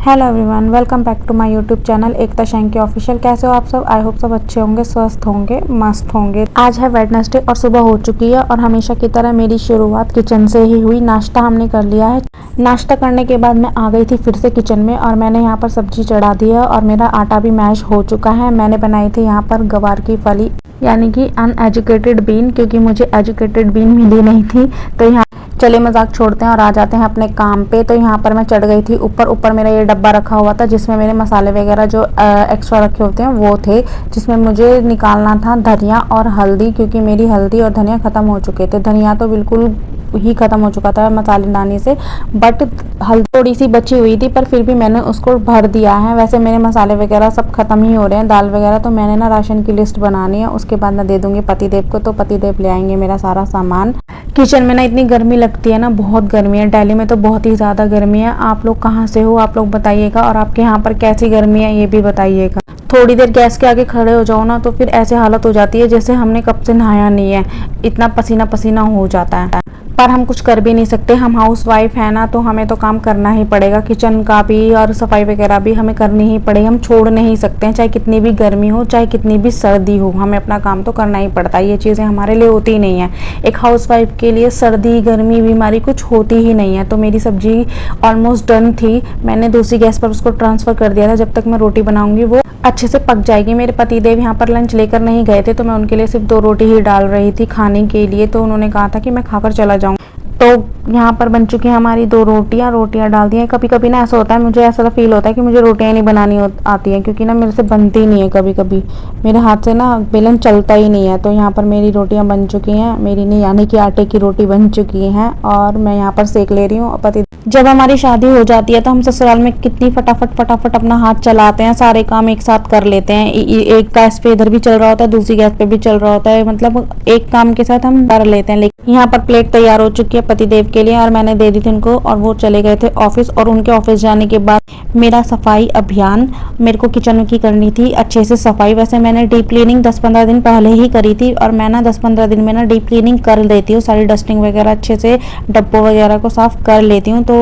Hello everyone, welcome back to my YouTube channel Ekta Shanky official. कैसे हो आप सब? आई होप सब अच्छे होंगे, स्वस्थ होंगे, मस्त होंगे। आज है वेडनेसडे और सुबह हो चुकी है और हमेशा की तरह मेरी शुरुआत किचन से ही हुई। नाश्ता हमने कर लिया है। नाश्ता करने के बाद मैं आ गई थी फिर से किचन में और मैंने यहाँ पर सब्जी चढ़ा दी है और मेरा आटा भी मैश हो चुका है। मैंने बनाई थी यहाँ पर गवार की फली यानी कि अनएजुकेटेड बीन, क्योंकि मुझे एजुकेटेड बीन मिली नहीं थी। तो यहाँ चले मजाक छोड़ते हैं और आ जाते हैं अपने काम पे। तो यहाँ पर मैं चढ़ गई थी ऊपर मेरा ये डब्बा रखा हुआ था जिसमें मेरे मसाले वगैरह जो एक्स्ट्रा रखे होते हैं वो थे, जिसमें मुझे निकालना था धनिया और हल्दी, क्योंकि मेरी हल्दी और धनिया ख़त्म हो चुके थे। धनिया तो बिल्कुल ही ख़त्म हो चुका था मसाले डालने से, बट हल्दी थोड़ी सी बची हुई थी, पर फिर भी मैंने उसको भर दिया है। वैसे मेरे मसाले वगैरह सब खत्म ही हो रहे हैं, दाल वगैरह। तो मैंने ना राशन की लिस्ट बनानी है, उसके बाद मैं दे दूँगी पतिदेव को, तो पतिदेव ले आएंगे मेरा सारा सामान। किचन में ना इतनी गर्मी लगती है ना, बहुत गर्मी है। दिल्ली में तो बहुत ही ज़्यादा गर्मी है। आप लोग कहाँ से हो आप लोग बताइएगा, और आपके यहाँ पर कैसी गर्मी है ये भी बताइएगा। थोड़ी देर गैस के आगे खड़े हो जाओ ना तो फिर ऐसे हालत हो जाती है जैसे हमने कब से नहाया नहीं है, इतना पसीना पसीना हो जाता है। पर हम कुछ कर भी नहीं सकते, हम हाउस वाइफ है ना, तो हमें तो काम करना ही पड़ेगा। किचन का भी और सफाई वगैरह भी हमें करनी ही पड़ेगी, हम छोड़ नहीं सकते हैं। चाहे कितनी भी गर्मी हो, चाहे कितनी भी सर्दी हो, हमें अपना काम तो करना ही पड़ता है। ये चीज़ें हमारे लिए होती ही नहीं है। एक हाउस वाइफ के लिए सर्दी गर्मी बीमारी कुछ होती ही नहीं है। तो मेरी सब्जी ऑलमोस्ट डन थी, मैंने दूसरी गैस पर उसको ट्रांसफ़र कर दिया था। जब तक मैं रोटी बनाऊंगी वो अच्छे से पक जाएगी। मेरे पतिदेव यहाँ पर लंच लेकर नहीं गए थे, तो मैं उनके लिए सिर्फ 2 रोटी ही डाल रही थी खाने के लिए। तो उन्होंने कहा था कि मैं खाकर चला जाऊँ। तो यहाँ पर बन चुकी है हमारी 2 रोटियाँ डाल दी हैं। कभी कभी ना ऐसा होता है, मुझे ऐसा फील होता है कि मुझे रोटियाँ नहीं बनानी आती हैं, क्योंकि ना मेरे से बनती नहीं है। कभी कभी मेरे हाथ से ना बेलन चलता ही नहीं है। तो यहाँ पर मेरी रोटियाँ बन चुकी हैं, मेरी नहीं यानी कि आटे की रोटी बन चुकी हैं और मैं यहाँ पर सेक ले रही हूँ। पति जब हमारी शादी हो जाती है तो हम ससुराल में कितनी फटाफट अपना हाथ चलाते हैं, सारे काम एक साथ कर लेते हैं। एक गैस पे इधर भी चल रहा होता है, दूसरी गैस पे भी चल रहा होता है, मतलब एक काम के साथ हम कर लेते हैं। लेकिन यहाँ पर प्लेट तैयार हो चुकी है पतिदेव के लिए और मैंने दे दी थी उनको, और वो चले गए थे ऑफिस। और उनके ऑफिस जाने के बाद मेरा सफाई अभियान, मेरे को किचन की करनी थी अच्छे से सफाई। वैसे मैंने डीप क्लीनिंग 10-15 दिन पहले ही करी थी और मैं ना 10-15 दिन में ना डीप क्लीनिंग कर लेती हूँ, सारी डस्टिंग वगैरह अच्छे से डब्बों वगैरह को साफ कर लेती हूँ। तो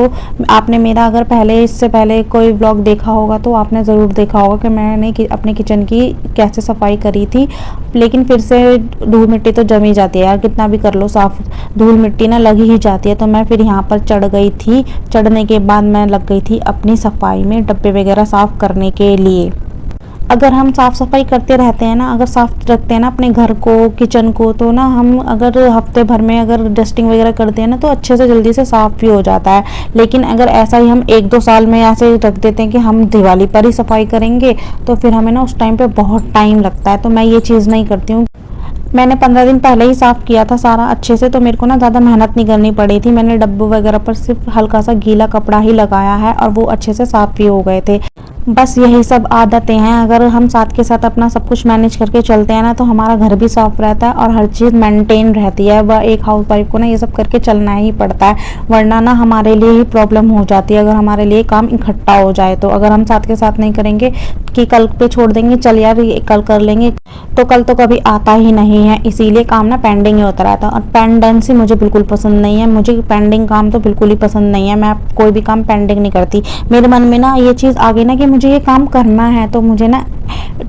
आपने मेरा अगर इससे पहले कोई व्लॉग देखा होगा तो आपने ज़रूर देखा होगा कि मैंने अपने किचन की कैसे सफाई करी थी। लेकिन फिर से धूल मिट्टी तो जम ही जाती है यार, कितना भी कर लो साफ, धूल मिट्टी ना लग ही जाती है। तो मैं फिर यहाँ पर चढ़ गई थी। चढ़ने के बाद मैं लग गई थी अपनी सफाई में, डब्बे वगैरह साफ करने के लिए। अगर हम साफ़ सफाई करते रहते हैं ना, अगर साफ़ रखते हैं ना अपने घर को, किचन को, तो ना हम अगर हफ्ते भर में अगर डस्टिंग वगैरह करते हैं ना तो अच्छे से जल्दी से साफ़ भी हो जाता है। लेकिन अगर ऐसा ही हम 1-2 साल में ऐसे रख देते हैं कि हम दिवाली पर ही सफाई करेंगे, तो फिर हमें ना उस टाइम पे बहुत टाइम लगता है। तो मैं ये चीज़ नहीं करती हूँ। मैंने 15 दिन पहले ही साफ़ किया था सारा अच्छे से, तो मेरे को ना ज़्यादा मेहनत नहीं करनी पड़ी थी। मैंने डब्बों वगैरह पर सिर्फ हल्का सा गीला कपड़ा ही लगाया है और वो अच्छे से साफ़ भी हो गए थे। बस यही सब आदतें हैं। अगर हम साथ के साथ अपना सब कुछ मैनेज करके चलते हैं ना तो हमारा घर भी साफ रहता है और हर चीज़ मेंटेन रहती है। वह एक हाउस वाइफ को ना ये सब करके चलना ही पड़ता है, वरना ना हमारे लिए ही प्रॉब्लम हो जाती है अगर हमारे लिए काम इकट्ठा हो जाए। तो अगर हम साथ के साथ नहीं करेंगे कि कल पे छोड़ देंगे, चल यार कल कर लेंगे, तो कल तो कभी आता ही नहीं है। इसीलिए काम ना पेंडिंग ही होता रहता है और पेंडेंसी मुझे बिल्कुल पसंद नहीं है। मुझे पेंडिंग काम तो बिल्कुल ही पसंद नहीं है। मैं कोई भी काम पेंडिंग नहीं करती। मेरे मन में ना ये चीज़ आ गई ना कि मुझे ये काम करना है तो मुझे ना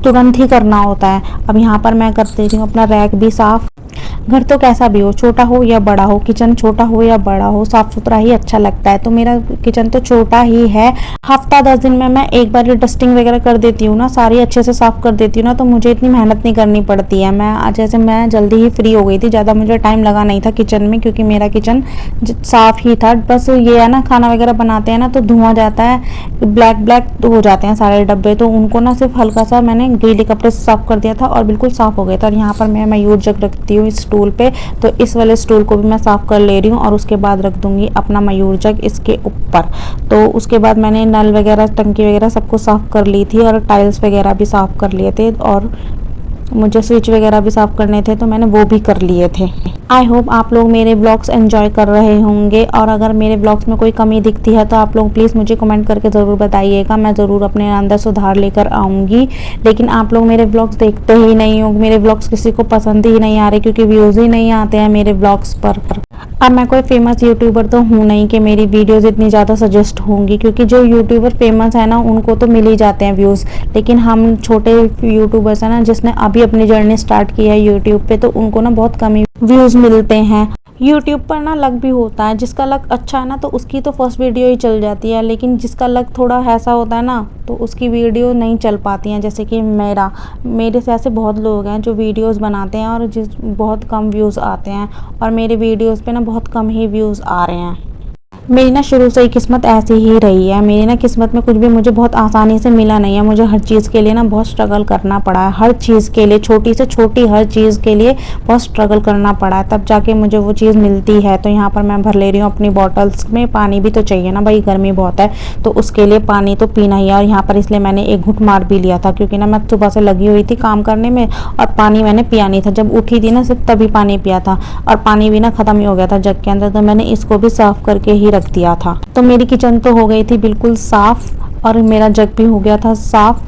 तुरंत ही करना होता है। अब यहाँ पर मैं कर देती हूँ अपना रैक भी साफ़। घर तो कैसा भी हो, छोटा हो या बड़ा हो, किचन छोटा हो या बड़ा हो, साफ सुथरा ही अच्छा लगता है। तो मेरा किचन तो छोटा ही है। हफ्ता 10 दिन में मैं एक बार डस्टिंग वगैरह कर देती हूँ ना, सारी अच्छे से साफ कर देती हूँ ना, तो मुझे इतनी मेहनत नहीं करनी पड़ती है। जैसे मैं जल्दी ही फ्री हो गई थी, ज़्यादा मुझे टाइम लगा नहीं था किचन में, क्योंकि मेरा किचन साफ ही था। बस ये है ना, खाना वगैरह बनाते हैं ना तो धुआं जाता है, ब्लैक हो जाते हैं सारे डब्बे, तो उनको ना सिर्फ हल्का सा मैंने गीले कपड़े से साफ कर दिया था और बिल्कुल साफ हो गया था। और यहाँ पर मैं मयूर जग रखती हूँ इस स्टूल पे, तो इस वाले स्टूल को भी मैं साफ कर ले रही हूँ और उसके बाद रख दूंगी अपना मयूर जग इसके ऊपर। तो उसके बाद मैंने नल वगैरह, टंकी वगैरह सबको साफ कर ली थी और टाइल्स वगैरह भी साफ कर लिए थे और मुझे स्विच वगैरह भी साफ करने थे तो मैंने वो भी कर लिए थे। आई होप आप लोग मेरे ब्लॉग्स एंजॉय कर रहे होंगे, और अगर मेरे ब्लॉग्स में कोई कमी दिखती है तो आप लोग प्लीज़ मुझे कमेंट करके ज़रूर बताइएगा। मैं ज़रूर अपने अंदर सुधार लेकर आऊँगी। लेकिन आप लोग मेरे ब्लॉग्स देखते ही नहीं हो, मेरे ब्लॉग्स किसी को पसंद ही नहीं आ रहे, क्योंकि व्यूज़ ही नहीं आते हैं मेरे ब्लॉग्स पर। अब मैं कोई फेमस यूट्यूबर तो हूँ नहीं कि मेरी वीडियोस इतनी ज़्यादा सजेस्ट होंगी, क्योंकि जो यूट्यूबर फेमस है ना उनको तो मिल ही जाते हैं व्यूज़, लेकिन हम छोटे यूट्यूबर्स हैं ना जिसने अभी अपनी जर्नी स्टार्ट की है यूट्यूब पे, तो उनको ना बहुत कम ही व्यूज़ मिलते हैं। यूट्यूब पर ना लक भी होता है, जिसका लक अच्छा है ना तो उसकी तो फर्स्ट वीडियो ही चल जाती है, लेकिन जिसका लक थोड़ा ऐसा होता है ना तो उसकी वीडियो नहीं चल पाती हैं। जैसे कि मेरे से ऐसे बहुत लोग हैं जो वीडियोस बनाते हैं और जिस बहुत कम व्यूज़ आते हैं, और मेरे वीडियोस पे ना बहुत कम ही व्यूज़ आ रहे हैं। मेरी ना शुरू से ही किस्मत ऐसी ही रही है। मेरी ना किस्मत में कुछ भी मुझे बहुत आसानी से मिला नहीं है। मुझे हर चीज़ के लिए ना बहुत स्ट्रगल करना पड़ा है, हर चीज़ के लिए, छोटी से छोटी हर चीज़ के लिए बहुत स्ट्रगल करना पड़ा है, तब जाके मुझे वो चीज़ मिलती है। तो यहाँ पर मैं भर ले रही हूँ अपनी बॉटल्स में, पानी भी तो चाहिए ना भाई, गर्मी बहुत है तो उसके लिए पानी तो पीना ही है। और यहाँ पर इसलिए मैंने एक घूंट मार भी लिया था, क्योंकि ना मैं सुबह से लगी हुई थी काम करने में और पानी मैंने पिया नहीं था। जब उठी थी ना सिर्फ तभी पानी पिया था, और पानी भी ना ख़त्म ही हो गया था जग के अंदर, तो मैंने इसको भी साफ़ करके ही रख दिया था। तो मेरी किचन तो हो गई थी बिल्कुल साफ़ और मेरा जग भी हो गया था साफ़।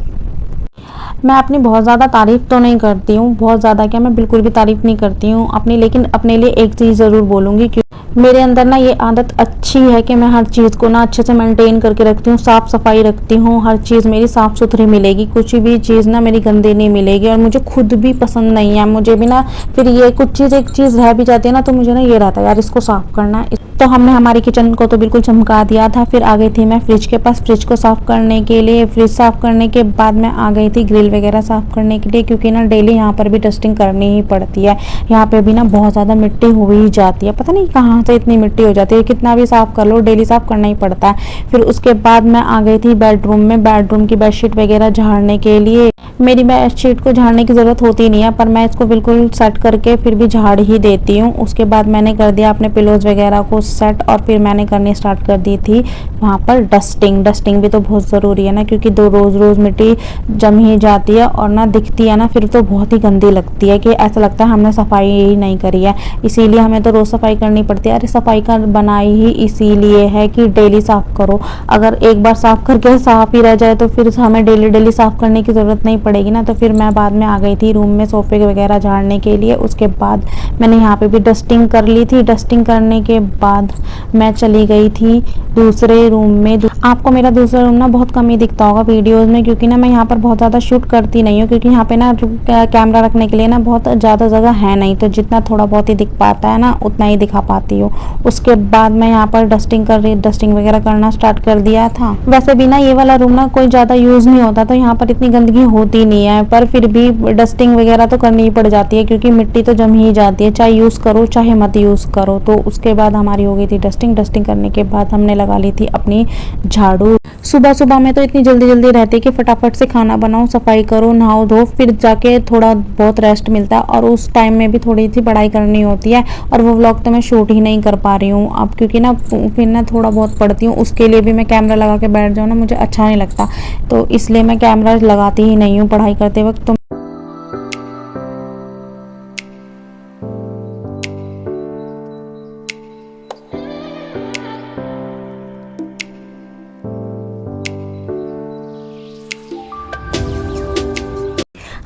मैं अपनी बहुत ज़्यादा तारीफ़ तो नहीं करती हूँ, बहुत ज़्यादा क्या, मैं बिल्कुल भी तारीफ़ नहीं करती हूँ अपनी, लेकिन अपने लिए एक चीज़ ज़रूर बोलूँगी कि मेरे अंदर ना ये आदत अच्छी है कि मैं हर चीज़ को ना अच्छे से मेंटेन करके रखती हूँ, साफ़ सफाई रखती हूँ, हर चीज़ मेरी साफ़ सुथरी मिलेगी, कुछ भी चीज़ ना मेरी गंदी नहीं मिलेगी। और मुझे खुद भी पसंद नहीं है, मुझे भी ना फिर ये कुछ चीज़ एक चीज़ रह भी जाती है ना तो मुझे ना ये रहता है यार इसको साफ़ करना है। तो हमने हमारी किचन को तो बिल्कुल चमका दिया था। फिर आ गई थी मैं फ्रिज के पास, फ्रिज को साफ़ करने के लिए। फ्रिज साफ़ करने के बाद मैं आ गई थी ग्रिल वगैरह साफ़ करने के लिए, क्योंकि ना डेली यहाँ पर भी डस्टिंग करनी ही पड़ती है। यहाँ पे भी ना बहुत ज़्यादा मिट्टी हो ही जाती है, पता नहीं कहाँ से इतनी मिट्टी हो जाती है, कितना भी साफ़ कर लो डेली साफ़ करना ही पड़ता है। फिर उसके बाद मैं आ गई थी बेडरूम में, बेडरूम की बेडशीट वगैरह झाड़ने के लिए। मेरी बेडशीट को झाड़ने की ज़रूरत होती नहीं है, पर मैं इसको बिल्कुल सेट करके फिर भी झाड़ ही देती हूँ। उसके बाद मैंने कर दिया अपने पिलोज वगैरह को सेट, और फिर मैंने करनी स्टार्ट कर दी थी वहाँ पर डस्टिंग भी तो बहुत ज़रूरी है ना, क्योंकि रोज़ रोज़ मिट्टी जम ही जाती है और ना दिखती है ना फिर तो बहुत ही गंदी लगती है, कि ऐसा लगता है हमने सफाई ही नहीं करी है। इसीलिए हमें तो रोज़ सफाई करनी पड़ती है। अरे सफाई का बनाई ही इसीलिए है कि डेली साफ़ करो, अगर एक बार साफ़ करके साफ़ ही रह जाए तो फिर हमें डेली डेली साफ़ करने की ज़रूरत नहीं पड़ेगी ना। तो फिर मैं बाद में आ गई थी रूम में सोफ़े वगैरह झाड़ने के लिए। उसके बाद मैंने यहाँ पे भी डस्टिंग कर ली थी। डस्टिंग करने के बाद मैं चली गई थी दूसरे रूम में। आपको मेरा दूसरा रूम ना बहुत कम ही दिखता होगा वीडियोस में, क्योंकि ना मैं यहाँ पर बहुत ज़्यादा शूट करती नहीं हूँ, क्योंकि यहाँ पे ना कैमरा रखने के लिए ना बहुत ज़्यादा जगह है नहीं, तो जितना थोड़ा बहुत ही दिख पाता है ना उतना ही दिखा पाती हूँ। उसके बाद मैं यहाँ पर डस्टिंग वगैरह करना स्टार्ट कर दिया था। वैसे भी ना ये वाला रूम ना कोई ज़्यादा यूज़ नहीं होता, तो यहाँ पर इतनी गंदगी होती नहीं है, पर फिर भी डस्टिंग वगैरह तो करनी ही पड़ जाती है, क्योंकि मिट्टी तो जम ही जाती है, चाहे यूज़ करो चाहे मत यूज़ करो। तो उसके बाद हमारी हो गई थी डस्टिंग करने के बाद हमने लगा ली थी अपनी झाड़ू। सुबह सुबह में तो इतनी जल्दी जल्दी रहती है कि फटाफट से खाना बनाओ, सफाई करो, नहाओ धो, फिर जाके थोड़ा बहुत रेस्ट मिलता है, और उस टाइम में भी थोड़ी सी पढ़ाई करनी होती है, और वो व्लॉग तो मैं शूट ही नहीं कर पा रही हूँ अब, क्योंकि ना फिर ना थोड़ा बहुत पढ़ती हूँ, उसके लिए भी मैं कैमरा लगा के बैठ जाऊँ ना मुझे अच्छा नहीं लगता, तो इसलिए मैं कैमरा लगाती ही नहीं हूँ पढ़ाई करते वक्त। तो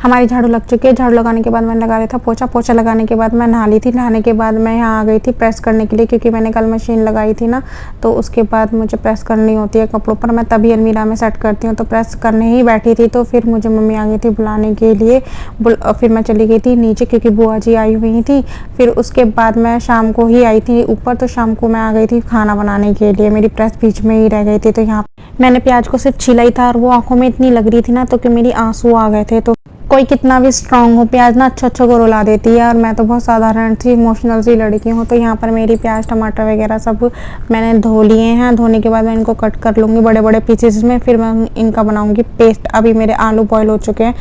हमारी झाड़ू लग चुकी है। झाड़ू लगाने के बाद मैंने लगा लिया था पोछा लगाने के बाद मैं नहा ली थी। नहाने के बाद मैं यहाँ आ गई थी प्रेस करने के लिए, क्योंकि मैंने कल मशीन लगाई थी ना, तो उसके बाद मुझे प्रेस करनी होती है कपड़ों पर, मैं तभी अलमीरा में सेट करती हूँ। तो प्रेस करने ही बैठी थी तो फिर मुझे मम्मी आ गई थी बुलाने के लिए। फिर मैं चली गई थी नीचे, क्योंकि बुआ जी आई हुई थी। फिर उसके बाद मैं शाम को ही आई थी ऊपर, तो शाम को मैं आ गई थी खाना बनाने के लिए। मेरी प्रेस बीच में ही रह गई थी, तो यहाँ मैंने प्याज को सिर्फ छिला ही था, और वो आंखों में इतनी लग रही थी ना तो कि मेरी आंसू आ गए थे। तो कोई कितना भी स्ट्रांग हो, प्याज ना अच्छा को रुला देती है, और मैं तो बहुत साधारण सी इमोशनल सी लड़की हूँ। तो यहाँ पर मेरी प्याज टमाटर वगैरह सब मैंने धो लिए हैं। धोने के बाद मैं इनको कट कर लूँगी बड़े बड़े पीसेस में, फिर मैं इनका बनाऊँगी पेस्ट। अभी मेरे आलू बॉयल हो चुके हैं।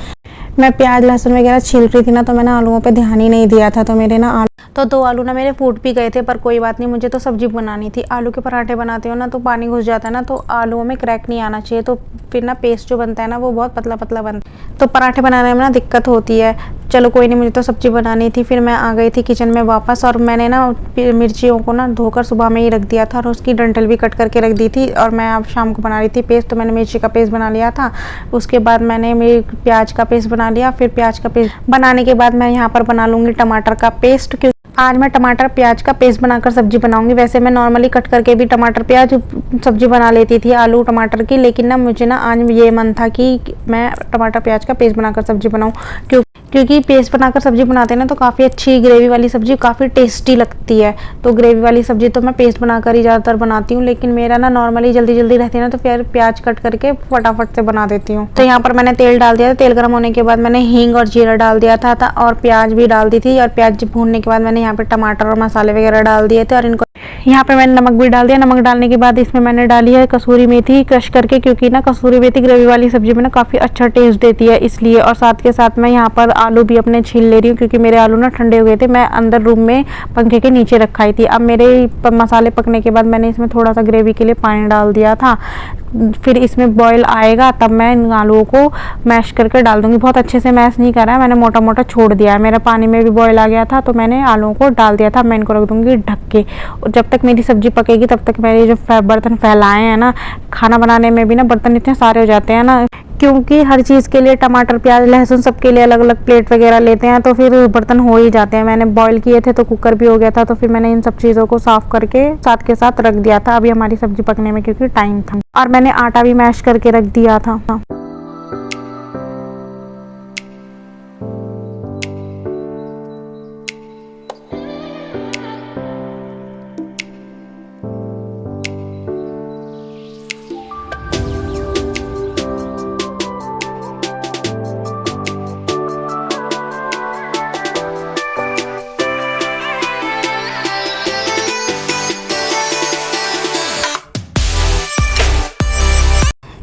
मैं प्याज लहसुन वगैरह छील रही थी ना, तो मैंने आलूओं पे ध्यान ही नहीं दिया था, तो मेरे ना तो 2 आलू ना मेरे फूट भी गए थे, पर कोई बात नहीं, मुझे तो सब्जी बनानी थी। आलू के पराठे बनाते हो ना तो पानी घुस जाता है ना, तो आलूओं में क्रैक नहीं आना चाहिए, तो फिर ना पेस्ट जो बनता है ना वो बहुत पतला पतला बनता है, तो पराठे बनाने में ना दिक्कत होती है। चलो कोई नहीं, मुझे तो सब्जी बनानी थी। फिर मैं आ गई थी किचन में वापस, और मैंने ना मिर्चियों को ना धोकर सुबह में ही रख दिया था, और उसकी डंठल भी कट करके रख दी थी, और मैं अब शाम को बना रही थी पेस्ट। तो मैंने मिर्ची का पेस्ट बना लिया था। उसके बाद मैंने मेरी प्याज का पेस्ट बना लिया। फिर प्याज का पेस्ट बनाने के बाद मैं यहाँ पर बना लूँगी टमाटर का पेस्ट, आज मैं टमाटर प्याज का पेस्ट बनाकर सब्जी बनाऊंगी। वैसे मैं नॉर्मली कट करके भी टमाटर प्याज सब्जी बना लेती थी आलू टमाटर की, लेकिन ना मुझे ना आज ये मन था कि मैं टमाटर प्याज का पेस्ट बनाकर सब्जी बनाऊं, क्योंकि पेस्ट बनाकर सब्जी बनाते हैं ना तो काफ़ी अच्छी ग्रेवी वाली सब्जी काफ़ी टेस्टी लगती है। तो ग्रेवी वाली सब्जी तो मैं पेस्ट बनाकर ही ज़्यादातर बनाती हूँ, लेकिन मेरा ना नॉर्मली जल्दी जल्दी रहती है ना, तो फिर प्याज कट करके फटाफट से बना देती हूँ। तो यहाँ पर मैंने तेल डाल दिया था। तेल गर्म होने के बाद मैंने हींग और जीरा डाल दिया था और प्याज भी डाल दी थी। और प्याज भूनने के बाद मैंने यहाँ पे टमाटर और मसाले वगैरह डाल दिए थे और इनको यहाँ पे मैंने नमक भी डाल दिया। नमक डालने के बाद इसमें मैंने डाली है कसूरी मेथी क्रश करके, क्योंकि ना कसूरी मेथी ग्रेवी वाली सब्जी में ना काफ़ी अच्छा टेस्ट देती है इसलिए। और साथ के साथ मैं यहाँ पर आलू भी अपने छील ले रही हूँ, क्योंकि मेरे आलू ना ठंडे हो गए थे। मैं अंदर रूम में पंखे के नीचे रखाई थी। अब मेरे मसाले पकने के बाद मैंने इसमें थोड़ा सा ग्रेवी के लिए पानी डाल दिया था। फिर इसमें बॉयल आएगा तब मैं इन आलूओं को मैश करके डाल दूंगी। बहुत अच्छे से मैश नहीं करा है, मैंने मोटा मोटा छोड़ दिया है। मेरा पानी में भी बॉयल आ गया था तो मैंने आलूओं को डाल दिया था। मैं इनको रख दूंगी ढक के, और जब तक मेरी सब्जी पकेगी तब तक मेरे जो बर्तन फैलाए हैं ना, खाना बनाने में भी ना बर्तन इतने सारे हो जाते हैं ना, क्योंकि हर चीज़ के लिए टमाटर प्याज लहसुन सबके लिए अलग अलग प्लेट वगैरह लेते हैं, तो फिर बर्तन हो ही जाते हैं। मैंने बॉईल किए थे तो कुकर भी हो गया था, तो फिर मैंने इन सब चीज़ों को साफ करके साथ के साथ रख दिया था। अभी हमारी सब्जी पकने में क्योंकि टाइम था, और मैंने आटा भी मैश करके रख दिया था।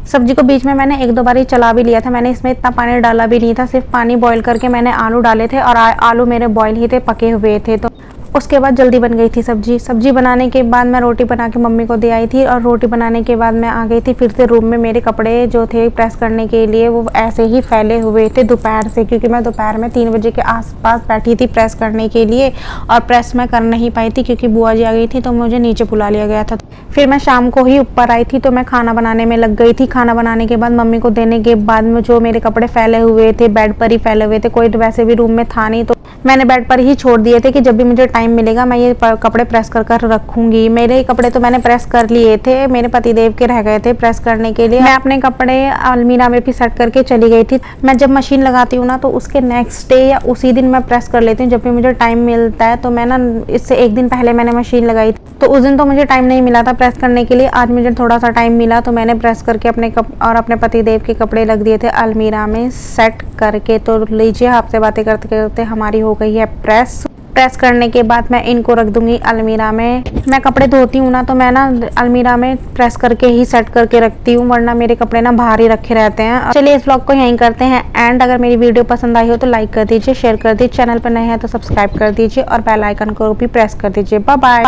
सब्जी को बीच में मैंने एक दो बार ही चला भी लिया था। मैंने इसमें इतना पानी डाला भी नहीं था, सिर्फ पानी बॉईल करके मैंने आलू डाले थे और आलू मेरे बॉईल ही थे, पके हुए थे। तो उसके बाद जल्दी बन गई थी सब्जी बनाने के बाद मैं रोटी बना के मम्मी को दे आई थी, और रोटी बनाने के बाद मैं आ गई थी फिर से रूम में। मेरे कपड़े जो थे प्रेस करने के लिए वो ऐसे ही फैले हुए थे दोपहर से, क्योंकि मैं दोपहर में 3 बजे के आसपास बैठी थी प्रेस करने के लिए, और प्रेस मैं कर नहीं पाई थी क्योंकि बुआ जी आ गई थी तो मुझे नीचे बुला लिया गया था। फिर मैं शाम को ही ऊपर आई थी तो मैं खाना बनाने में लग गई थी। खाना बनाने के बाद मम्मी को देने के बाद में जो मेरे कपड़े फैले हुए थे बेड पर ही फैले हुए थे, कोई तो वैसे भी रूम में था नहीं, तो मैंने बेड पर ही छोड़ दिए थे कि जब भी मुझे टाइम मिलेगा मैं ये कपड़े प्रेस कर कर रखूंगी। मेरे कपड़े तो मैंने प्रेस कर लिए थे, मेरे पतिदेव के रह गए थे प्रेस करने के लिए। मैं अपने कपड़े अलमीरा में भी सेट करके चली गई थी। मैं जब मशीन लगाती हूँ ना तो उसके नेक्स्ट डे या उसी दिन मैं प्रेस कर लेती हूँ जब भी मुझे टाइम मिलता है। तो मैं ना इससे एक दिन पहले मैंने मशीन लगाई थी, तो उस दिन तो मुझे टाइम नहीं मिला था प्रेस करने के लिए। आज मुझे थोड़ा सा टाइम मिला तो मैंने प्रेस करके अपने पतिदेव के कपड़े रख दिए थे अलमीरा में सेट करके। तो लीजिए, आपसे बातें करते करते हमारी हो गई है प्रेस करने के बाद मैं इनको रख दूंगी अलमीरा में। मैं कपड़े धोती हूँ ना तो मैं ना अलमीरा में प्रेस करके ही सेट करके रखती हूँ, वरना मेरे कपड़े ना बाहर ही रखे रहते हैं। चलिए इस व्लॉग को यहीं करते हैं एंड। अगर मेरी वीडियो पसंद आई हो तो लाइक कर दीजिए, शेयर कर दीजिए, चैनल पर नए हैं तो सब्सक्राइब कर दीजिए और बेल आइकन को भी प्रेस कर दीजिए। Bye bye.